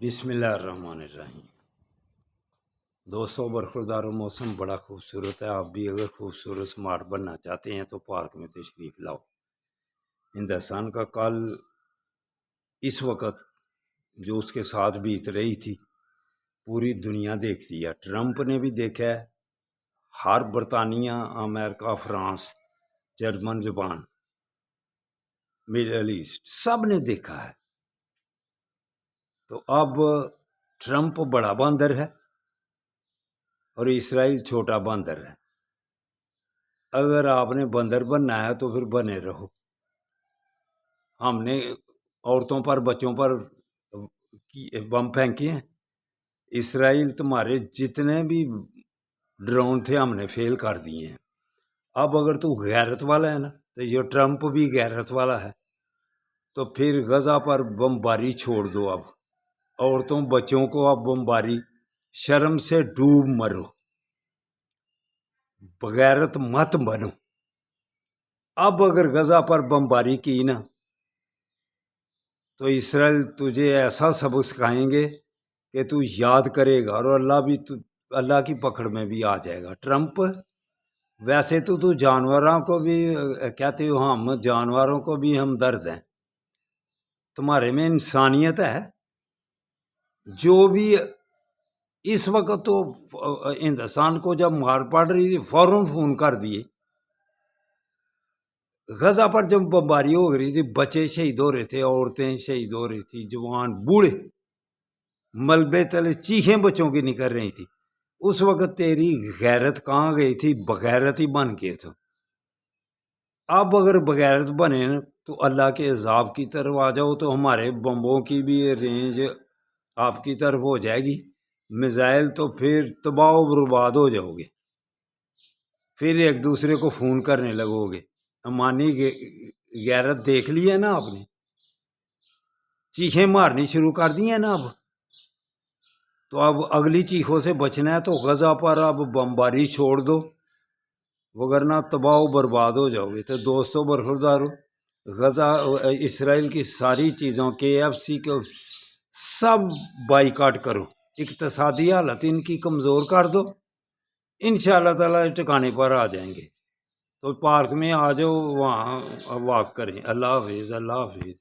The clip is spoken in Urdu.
بسم اللہ الرحمن الرحیم۔ دوستوں، برخوردار موسم بڑا خوبصورت ہے۔ آپ بھی اگر خوبصورت سمارٹ بننا چاہتے ہیں تو پارک میں تشریف لاؤ۔ ہندوستان کا کل اس وقت جو اس کے ساتھ بیت رہی تھی پوری دنیا دیکھتی ہے۔ ٹرمپ نے بھی دیکھا ہے، ہر برطانیہ، امریکہ، فرانس، جرمن زبان، مڈل ایسٹ سب نے دیکھا ہے۔ تو اب ٹرمپ بڑا باندر ہے اور اسرائیل چھوٹا باندر ہے۔ اگر آپ نے بندر بننا ہے تو پھر بنے رہو۔ ہم نے عورتوں پر، بچوں پر بم پھینکے ہیں۔ اسرائیل تمہارے جتنے بھی ڈرون تھے ہم نے فیل کر دیے ہیں۔ اب اگر تو غیرت والا ہے نا، تو یہ ٹرمپ بھی غیرت والا ہے، تو پھر غزہ پر بمباری چھوڑ دو۔ اب عورتوں بچوں کو اب بمباری، شرم سے ڈوب مرو، بغیرت مت بنو۔ اب اگر غزہ پر بمباری کی نا تو اسرائیل تجھے ایسا سبق سکھائیں گے کہ تو یاد کرے گا، اور اللہ کی پکڑ میں بھی آ جائے گا۔ ٹرمپ ویسے تو جانوروں کو بھی کہتے ہو، ہم جانوروں کو بھی ہمدرد ہیں، تمہارے میں انسانیت ہے؟ جو بھی اس وقت تو ہندوستان کو جب مار پڑ رہی تھی فوراً فون کر دیے۔ غزہ پر جب بمباری ہو رہی تھی، بچے شہید ہو رہے تھے، عورتیں شہید ہو رہی تھی، جوان بوڑھے ملبے تلے چیخیں بچوں کی نکل رہی تھی۔ اس وقت تیری غیرت کہاں گئی تھی؟ بغیرت ہی بن کے تھا۔ اب اگر بغیرت بنے تو اللہ کے عذاب کی طرف آ جاؤ تو ہمارے بمبوں کی بھی رینج آپ کی طرف ہو جائے گی، میزائل، تو پھر تباہ و برباد ہو جاؤ گے۔ پھر ایک دوسرے کو فون کرنے لگو گے۔ امانی غیرت دیکھ لی ہے نا آپ نے؟ چیخیں مارنی شروع کر دی ہیں نا اب؟ تو اب اگلی چیخوں سے بچنا ہے تو غزہ پر اب بمباری چھوڑ دو، وگرنہ تباہ و برباد ہو جاؤ گے۔ تو دوستوں برخوردارو، غزہ اسرائیل کی ساری چیزوں KFC کو سب بائیکاٹ کرو، اقتصادی حالت ان کی کمزور کر دو، انشاءاللہ تعالی ٹھکانے پر آ جائیں گے۔ تو پارک میں آ جاؤ، وہاں واک کریں۔ اللہ حافظ، اللہ حافظ۔